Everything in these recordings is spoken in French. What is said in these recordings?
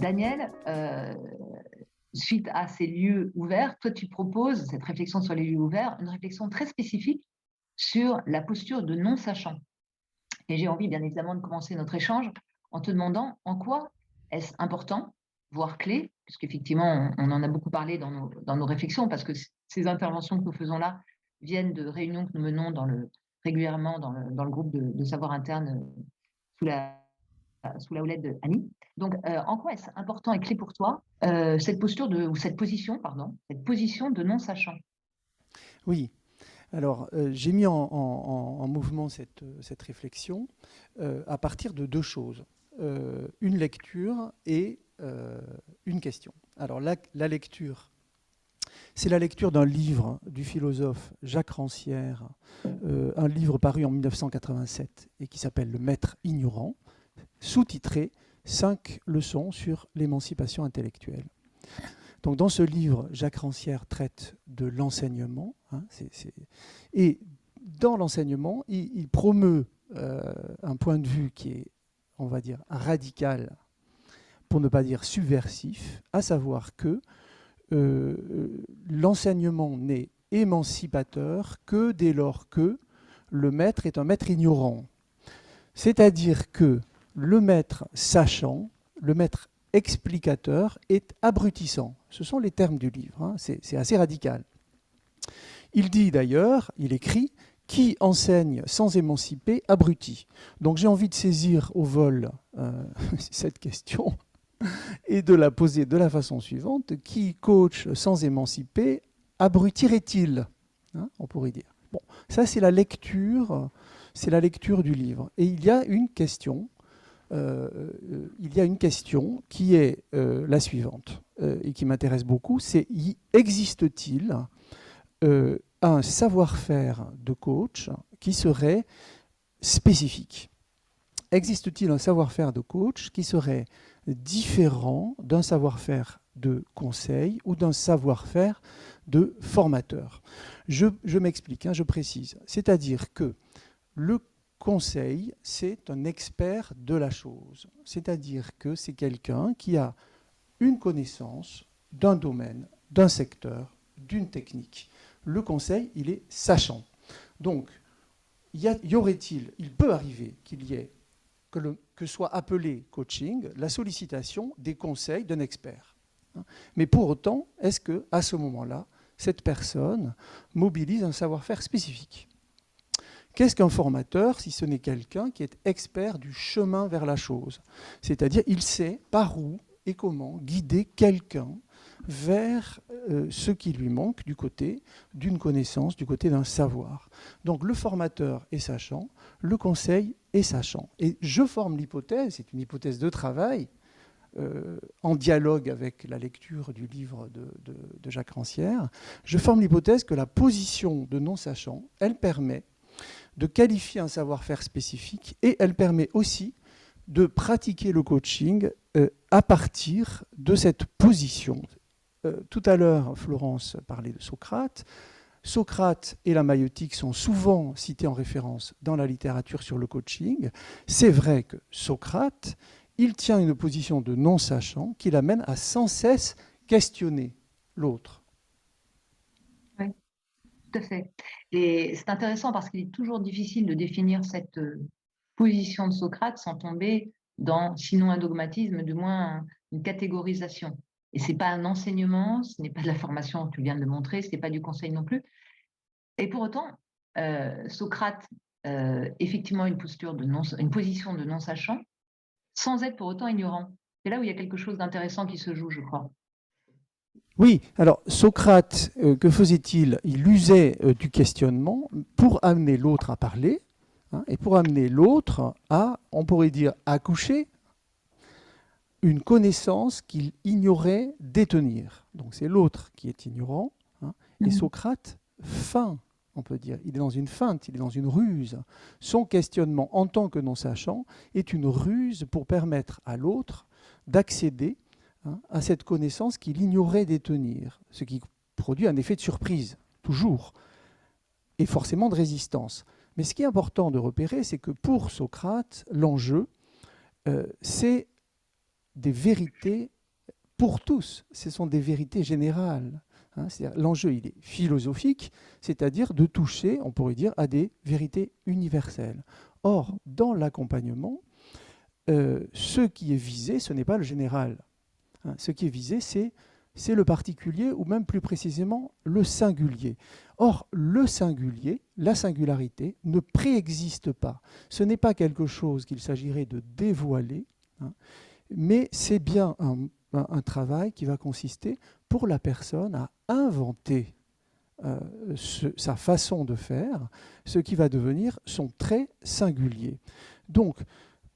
Daniel, suite à ces lieux ouverts, toi tu proposes, cette réflexion sur les lieux ouverts, une réflexion très spécifique sur la posture de non-sachant. Et j'ai envie bien évidemment de commencer notre échange en te demandant en quoi est-ce important, voire clé, puisqu'effectivement on en a beaucoup parlé dans nos réflexions, parce que ces interventions que nous faisons là viennent de réunions que nous menons régulièrement dans le groupe de savoir interne sous sous la houlette de Annie. Donc, en quoi est-ce important et clé pour toi cette posture ou cette position, pardon, cette position de non-sachant? Oui, alors j'ai mis en mouvement cette réflexion à partir de deux choses. Une lecture et une question. Alors la lecture, c'est la lecture d'un livre du philosophe Jacques Rancière, un livre paru en 1987 et qui s'appelle Le Maître ignorant, sous-titré 5 leçons sur l'émancipation intellectuelle. Donc, dans ce livre, Jacques Rancière traite de l'enseignement. Et dans l'enseignement, il promeut un point de vue qui est, on va dire, radical, pour ne pas dire subversif, à savoir que l'enseignement n'est émancipateur que dès lors que le maître est un maître ignorant. C'est-à-dire que le maître sachant, le maître explicateur est abrutissant. Ce sont les termes du livre, hein. C'est assez radical. Il dit d'ailleurs, il écrit, qui enseigne sans émanciper abrutit. Donc j'ai envie de saisir au vol cette question et de la poser de la façon suivante. Qui coach sans émanciper abrutirait-il, hein, on pourrait dire. Bon, ça c'est la lecture du livre. Et il y a une question qui est la suivante et qui m'intéresse beaucoup, c'est existe-t-il un savoir-faire de coach qui serait spécifique? Existe-t-il un savoir-faire de coach qui serait différent d'un savoir-faire de conseil ou d'un savoir-faire de formateur? Je m'explique, hein, je précise. C'est-à-dire que le conseil, c'est un expert de la chose. C'est-à-dire que c'est quelqu'un qui a une connaissance d'un domaine, d'un secteur, d'une technique. Le conseil, il est sachant. Donc, il peut arriver qu'il y ait, que soit appelé coaching, la sollicitation des conseils d'un expert. Mais pour autant, est-ce qu'à ce moment-là, cette personne mobilise un savoir-faire spécifique? Qu'est-ce qu'un formateur si ce n'est quelqu'un qui est expert du chemin vers la chose? C'est-à-dire, il sait par où et comment guider quelqu'un vers ce qui lui manque du côté d'une connaissance, du côté d'un savoir. Donc le formateur est sachant, le conseil est sachant. Et je forme l'hypothèse, c'est une hypothèse de travail, en dialogue avec la lecture du livre de Jacques Rancière, je forme l'hypothèse que la position de non-sachant, elle permet de qualifier un savoir-faire spécifique et elle permet aussi de pratiquer le coaching à partir de cette position. Tout à l'heure, Florence parlait de Socrate. Socrate et la maïeutique sont souvent cités en référence dans la littérature sur le coaching. C'est vrai que Socrate, il tient une position de non-sachant qui l'amène à sans cesse questionner l'autre. Oui, tout à fait. Et c'est intéressant parce qu'il est toujours difficile de définir cette position de Socrate sans tomber dans, sinon un dogmatisme, du moins une catégorisation. Et ce n'est pas un enseignement, ce n'est pas de la formation, tu viens de le montrer, ce n'est pas du conseil non plus. Et pour autant, Socrate, effectivement, une position de non-sachant, sans être pour autant ignorant. C'est là où il y a quelque chose d'intéressant qui se joue, je crois. Oui, alors Socrate, que faisait-il? Il usait du questionnement pour amener l'autre à parler, hein, et pour amener l'autre à, on pourrait dire, accoucher une connaissance qu'il ignorait détenir. Donc c'est l'autre qui est ignorant, hein, et Socrate feint, on peut dire. Il est dans une feinte, il est dans une ruse. Son questionnement en tant que non-sachant est une ruse pour permettre à l'autre d'accéder, hein, à cette connaissance qu'il ignorait détenir, ce qui produit un effet de surprise, toujours, et forcément de résistance. Mais ce qui est important de repérer, c'est que pour Socrate, l'enjeu, c'est des vérités pour tous. Ce sont des vérités générales. Hein. L'enjeu, il est philosophique, c'est-à-dire de toucher, on pourrait dire, à des vérités universelles. Or, dans l'accompagnement, ce qui est visé, ce n'est pas le général. Hein. Ce qui est visé, c'est le particulier, ou même plus précisément le singulier. Or, le singulier, la singularité, ne préexiste pas. Ce n'est pas quelque chose qu'il s'agirait de dévoiler, hein, mais c'est bien un travail qui va consister pour la personne à inventer sa façon de faire, ce qui va devenir son trait singulier. Donc,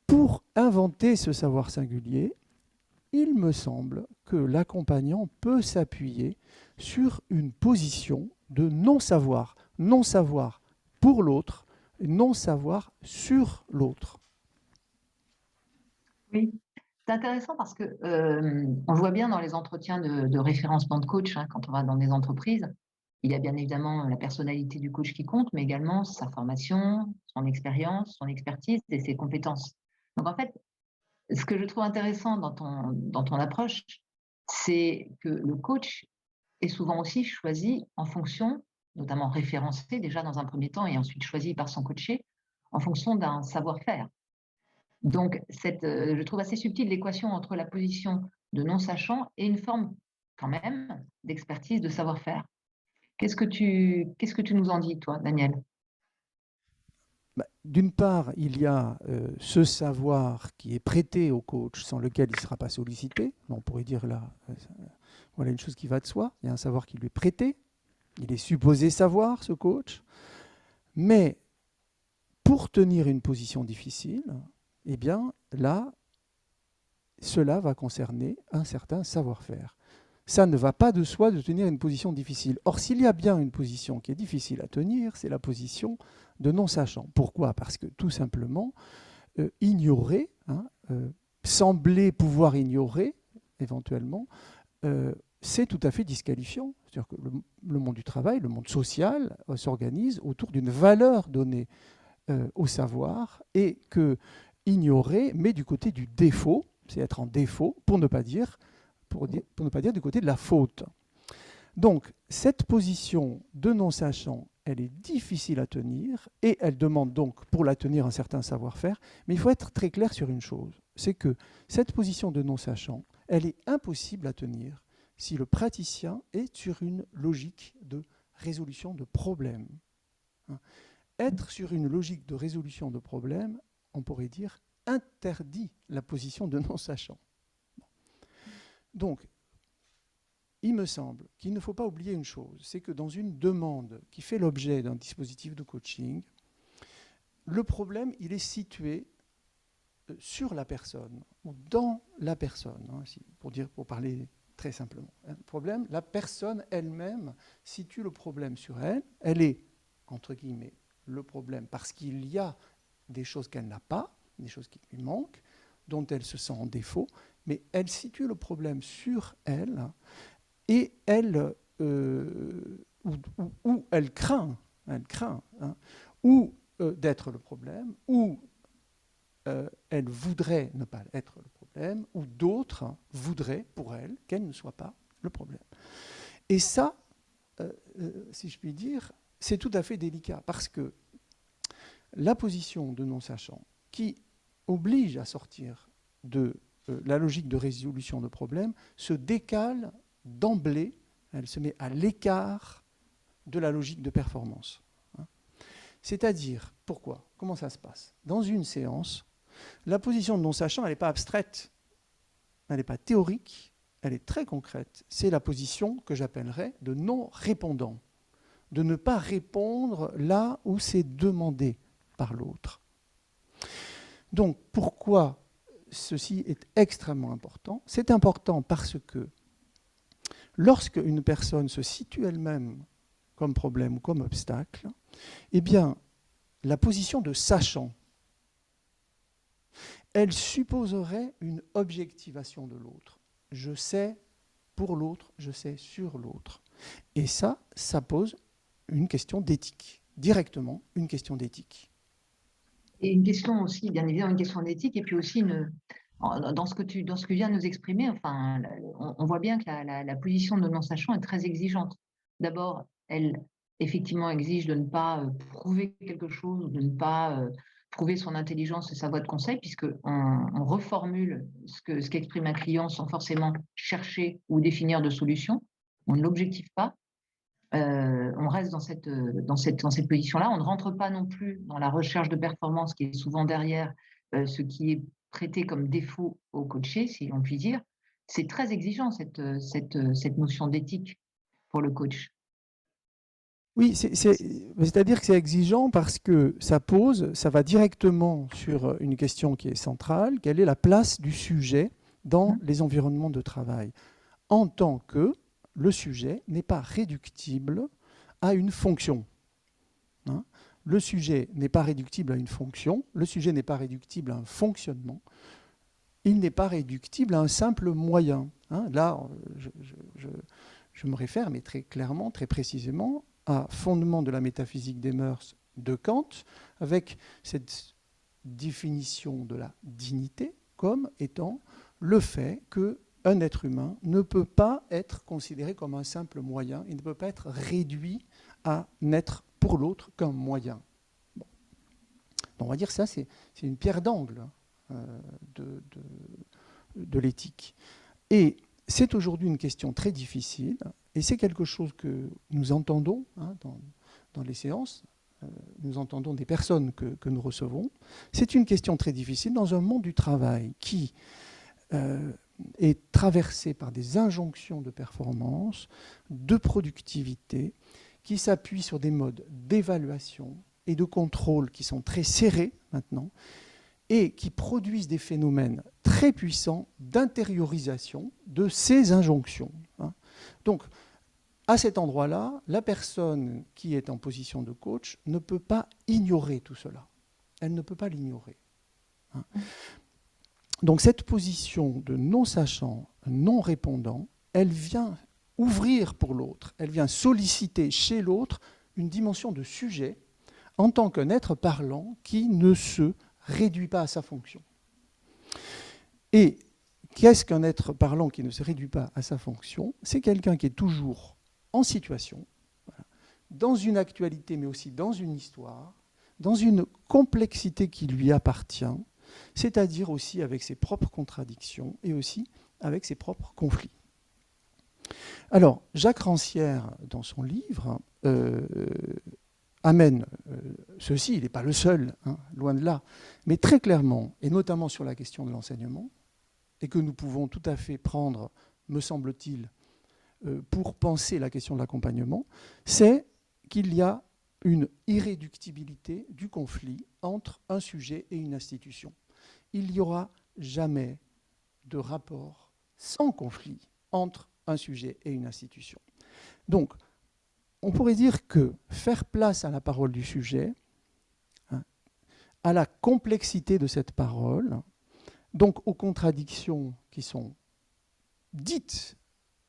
pour inventer ce savoir singulier, il me semble que l'accompagnant peut s'appuyer sur une position de non-savoir. Non-savoir pour l'autre, non-savoir sur l'autre. Oui, c'est intéressant parce que on le voit bien dans les entretiens de référencement de coach, hein, quand on va dans des entreprises. Il y a bien évidemment la personnalité du coach qui compte, mais également sa formation, son expérience, son expertise et ses compétences. Donc en fait, ce que je trouve intéressant dans ton approche, c'est que le coach est souvent aussi choisi en fonction, notamment référencé déjà dans un premier temps et ensuite choisi par son coaché, en fonction d'un savoir-faire. Donc, je trouve assez subtile l'équation entre la position de non-sachant et une forme quand même d'expertise, de savoir-faire. Qu'est-ce que tu nous en dis, toi, Daniel? D'une part, il y a ce savoir qui est prêté au coach sans lequel il ne sera pas sollicité. On pourrait dire là, voilà une chose qui va de soi. Il y a un savoir qui lui est prêté. Il est supposé savoir, ce coach. Mais pour tenir une position difficile, eh bien là, cela va concerner un certain savoir-faire. Ça ne va pas de soi de tenir une position difficile. Or, s'il y a bien une position qui est difficile à tenir, c'est la position de non-sachant. Pourquoi? Parce que tout simplement, ignorer, sembler pouvoir ignorer, éventuellement, c'est tout à fait disqualifiant. C'est-à-dire que le monde du travail, le monde social, s'organise autour d'une valeur donnée au savoir, et que ignorer met du côté du défaut, c'est être en défaut, pour ne pas dire du côté de la faute. Donc, cette position de non-sachant, elle est difficile à tenir, et elle demande donc, pour la tenir, un certain savoir-faire. Mais il faut être très clair sur une chose, c'est que cette position de non-sachant, elle est impossible à tenir si le praticien est sur une logique de résolution de problèmes. Être sur une logique de résolution de problèmes, on pourrait dire, interdit la position de non-sachant. Donc, il me semble qu'il ne faut pas oublier une chose, c'est que dans une demande qui fait l'objet d'un dispositif de coaching, le problème, il est situé sur la personne, ou dans la personne, pour parler très simplement. Le problème, la personne elle-même situe le problème sur elle. Elle est, entre guillemets, le problème parce qu'il y a des choses qu'elle n'a pas, des choses qui lui manquent, dont elle se sent en défaut, mais elle situe le problème sur elle, et elle, ou elle craint ou d'être le problème, ou elle voudrait ne pas être le problème, ou d'autres voudraient pour elle qu'elle ne soit pas le problème. Et ça, si je puis dire, c'est tout à fait délicat, parce que la position de non-sachant qui oblige à sortir de la logique de résolution de problèmes se décale d'emblée, elle se met à l'écart de la logique de performance. C'est-à-dire, pourquoi? Comment ça se passe? Dans une séance, la position de non-sachant, elle n'est pas abstraite, elle n'est pas théorique, elle est très concrète. C'est la position que j'appellerais de non-répondant, de ne pas répondre là où c'est demandé par l'autre. Donc, pourquoi ceci est extrêmement important? C'est important parce que lorsque une personne se situe elle-même comme problème ou comme obstacle, eh bien, la position de sachant, elle supposerait une objectivation de l'autre. Je sais pour l'autre, je sais sur l'autre. Et ça pose une question d'éthique, directement une question d'éthique. Et une question aussi, bien évidemment, une question d'éthique, et puis aussi Dans ce que vient de nous exprimer, enfin, on voit bien que la position de non-sachant est très exigeante. D'abord, elle, effectivement, exige de ne pas prouver quelque chose, de ne pas prouver son intelligence et sa voie de conseil, puisqu'on reformule ce qu'exprime un client sans forcément chercher ou définir de solution. On ne l'objective pas. On reste dans cette position-là. On ne rentre pas non plus dans la recherche de performance qui est souvent derrière ce qui est traité comme défaut au coaché, si on peut dire. C'est très exigeant cette notion d'éthique pour le coach. Oui, c'est-à-dire que c'est exigeant parce que ça va directement sur une question qui est centrale, quelle est la place du sujet dans les environnements de travail, en tant que le sujet n'est pas réductible à une fonction. Hein. Le sujet n'est pas réductible à une fonction, le sujet n'est pas réductible à un fonctionnement, il n'est pas réductible à un simple moyen. Hein. Là, je me réfère, mais très clairement, très précisément, à fondement de la métaphysique des mœurs de Kant, avec cette définition de la dignité comme étant le fait qu'un être humain ne peut pas être considéré comme un simple moyen, il ne peut pas être réduit à n'être pour l'autre qu'un moyen. Bon. Donc on va dire que ça, c'est une pierre d'angle de l'éthique. Et c'est aujourd'hui une question très difficile, et c'est quelque chose que nous entendons dans les séances, nous entendons des personnes que nous recevons. C'est une question très difficile dans un monde du travail qui est traversé par des injonctions de performance, de productivité, qui s'appuient sur des modes d'évaluation et de contrôle qui sont très serrés maintenant, et qui produisent des phénomènes très puissants d'intériorisation de ces injonctions. Donc, à cet endroit-là, la personne qui est en position de coach ne peut pas ignorer tout cela. Elle ne peut pas l'ignorer. Donc, cette position de non-sachant, non-répondant, elle vient ouvrir pour l'autre, elle vient solliciter chez l'autre une dimension de sujet en tant qu'un être parlant qui ne se réduit pas à sa fonction. Et qu'est-ce qu'un être parlant qui ne se réduit pas à sa fonction? C'est quelqu'un qui est toujours en situation, voilà, dans une actualité, mais aussi dans une histoire, dans une complexité qui lui appartient, c'est-à-dire aussi avec ses propres contradictions et aussi avec ses propres conflits. Alors, Jacques Rancière, dans son livre, amène ceci, il n'est pas le seul, loin de là, mais très clairement, et notamment sur la question de l'enseignement, et que nous pouvons tout à fait prendre, me semble-t-il, pour penser la question de l'accompagnement, c'est qu'il y a une irréductibilité du conflit entre un sujet et une institution. Il n'y aura jamais de rapport sans conflit entre un sujet et une institution. Donc, on pourrait dire que faire place à la parole du sujet, à la complexité de cette parole, donc aux contradictions qui sont dites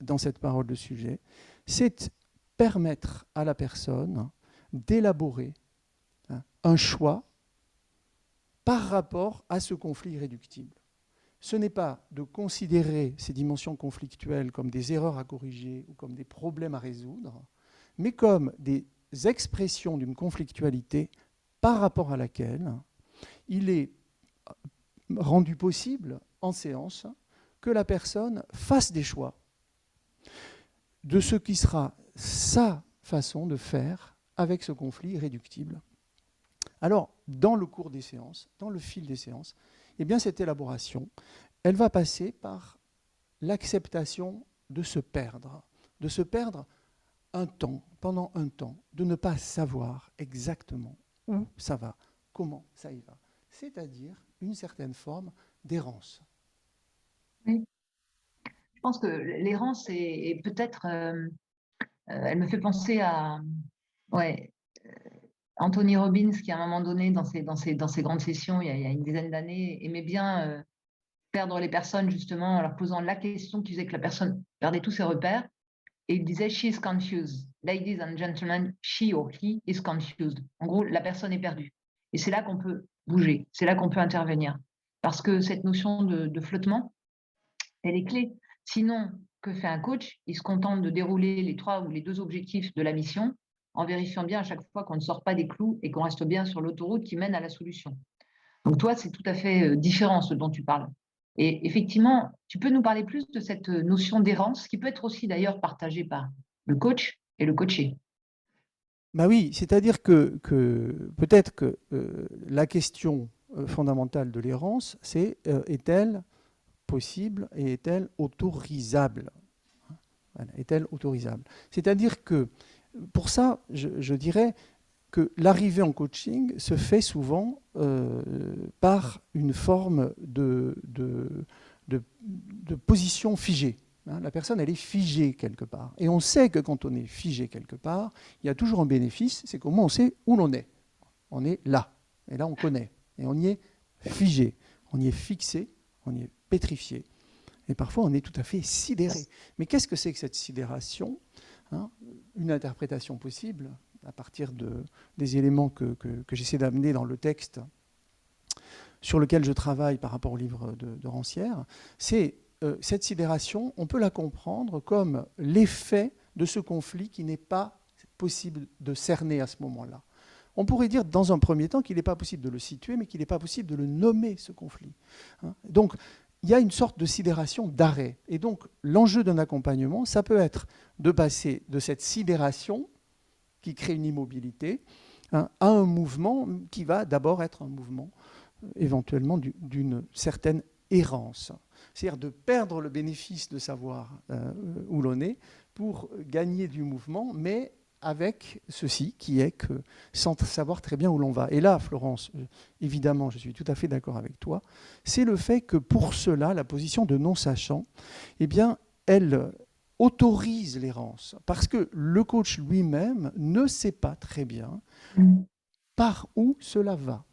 dans cette parole de sujet, c'est permettre à la personne d'élaborer un choix par rapport à ce conflit irréductible. Ce n'est pas de considérer ces dimensions conflictuelles comme des erreurs à corriger ou comme des problèmes à résoudre, mais comme des expressions d'une conflictualité par rapport à laquelle il est rendu possible en séance que la personne fasse des choix de ce qui sera sa façon de faire avec ce conflit irréductible. Alors, dans le cours des séances, dans le fil des séances, eh bien, cette élaboration, elle va passer par l'acceptation de se perdre un temps, pendant un temps, de ne pas savoir exactement où ça va, comment ça y va. C'est-à-dire une certaine forme d'errance. Oui. Je pense que l'errance est peut-être... elle me fait penser à Anthony Robbins, qui à un moment donné, dans ses grandes sessions, il y a une dizaine d'années, aimait bien perdre les personnes justement en leur posant la question qui faisait que la personne perdait tous ses repères. Et il disait « she is confused. Ladies and gentlemen, she or he is confused ». En gros, la personne est perdue. Et c'est là qu'on peut bouger, c'est là qu'on peut intervenir. Parce que cette notion de flottement, elle est clé. Sinon, que fait un coach? Il se contente de dérouler les 3 ou les 2 objectifs de la mission, en vérifiant bien à chaque fois qu'on ne sort pas des clous et qu'on reste bien sur l'autoroute qui mène à la solution. Donc toi, c'est tout à fait, différent ce dont tu parles. Et effectivement, tu peux nous parler plus de cette, notion d'errance qui peut être aussi d'ailleurs partagée par le coach et le coaché? Bah oui, c'est-à-dire que peut-être que la question fondamentale de l'errance, c'est est-elle possible et est-elle autorisable? Voilà, est-elle autorisable? C'est-à-dire que pour ça, je dirais que l'arrivée en coaching se fait souvent par une forme de position figée. Hein, la personne, elle est figée quelque part. Et on sait que quand on est figé quelque part, il y a toujours un bénéfice, c'est qu'au moins on sait où l'on est. On est là. Et là, on connaît. Et on y est figé. On y est fixé. On y est pétrifié. Et parfois, on est tout à fait sidéré. Mais qu'est-ce que c'est que cette sidération? Hein, une interprétation possible, à partir des éléments que j'essaie d'amener dans le texte sur lequel je travaille par rapport au livre de Rancière, c'est cette sidération, on peut la comprendre comme l'effet de ce conflit qui n'est pas possible de cerner à ce moment-là. On pourrait dire dans un premier temps qu'il n'est pas possible de le situer, mais qu'il n'est pas possible de le nommer, ce conflit. Hein, donc, il y a une sorte de sidération d'arrêt. Et donc, l'enjeu d'un accompagnement, ça peut être de passer de cette sidération qui crée une immobilité, hein, à un mouvement qui va d'abord être un mouvement éventuellement d'une certaine errance. C'est-à-dire de perdre le bénéfice de savoir où l'on est pour gagner du mouvement, mais avec ceci qui est que sans savoir très bien où l'on va. Et là, Florence, évidemment, je suis tout à fait d'accord avec toi, c'est le fait que pour cela, la position de non-sachant, eh bien, elle autorise l'errance, parce que le coach lui-même ne sait pas très bien par où cela va.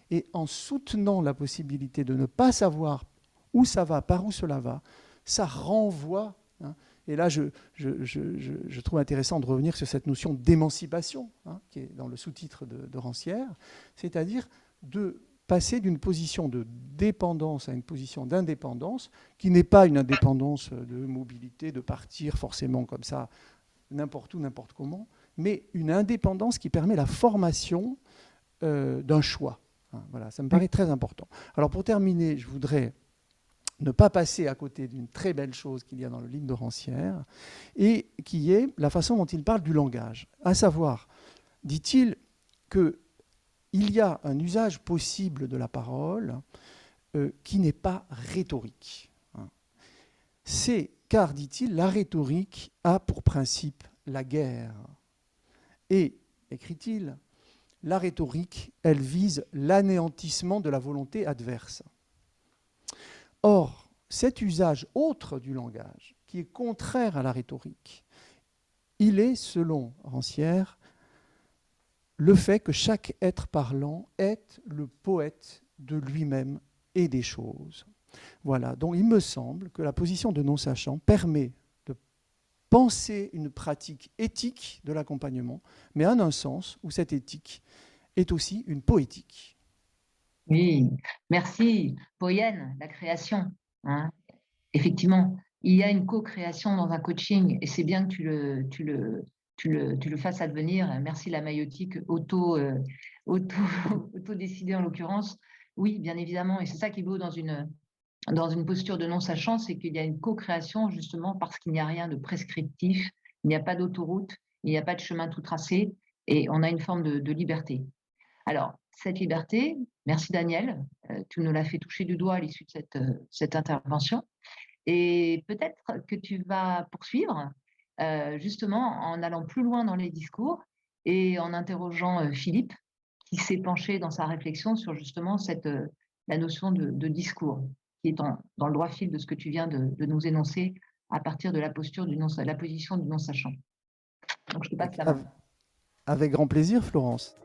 Et en soutenant la possibilité de ne pas savoir où ça va, par où cela va, ça renvoie. Hein, et là, je trouve intéressant de revenir sur cette notion d'émancipation, hein, qui est dans le sous-titre de Rancière, c'est-à-dire de passer d'une position de dépendance à une position d'indépendance, qui n'est pas une indépendance de mobilité, de partir forcément comme ça, n'importe où, n'importe comment, mais une indépendance qui permet la formation d'un choix. Hein, voilà, ça me paraît très important. Alors pour terminer, je voudrais ne pas passer à côté d'une très belle chose qu'il y a dans le livre de Rancière, et qui est la façon dont il parle du langage. À savoir, dit-il qu'il y a un usage possible de la parole qui n'est pas rhétorique. Hein. C'est car, dit-il, la rhétorique a pour principe la guerre. Et, écrit-il, la rhétorique, elle vise l'anéantissement de la volonté adverse. Or, cet usage autre du langage, qui est contraire à la rhétorique, il est, selon Rancière, le fait que chaque être parlant est le poète de lui-même et des choses. Voilà, donc il me semble que la position de non-sachant permet de penser une pratique éthique de l'accompagnement, mais en un sens où cette éthique est aussi une poétique. Oui, merci. Poyenne, la création. Hein. Effectivement, il y a une co-création dans un coaching et c'est bien que tu le fasses advenir. Merci la maïotique auto, auto-décidée en l'occurrence. Oui, bien évidemment. Et c'est ça qui est beau dans une posture de non-sachant, c'est qu'il y a une co-création justement parce qu'il n'y a rien de prescriptif, il n'y a pas d'autoroute, il n'y a pas de chemin tout tracé et on a une forme de liberté. Alors, cette liberté, merci Daniel, tu nous l'as fait toucher du doigt à l'issue de cette intervention. Et peut-être que tu vas poursuivre justement en allant plus loin dans les discours et en interrogeant Philippe, qui s'est penché dans sa réflexion sur justement la notion de discours, qui est dans le droit fil de ce que tu viens de nous énoncer à partir de la position du non-sachant. Donc, je te passe la main. Avec grand plaisir, Florence.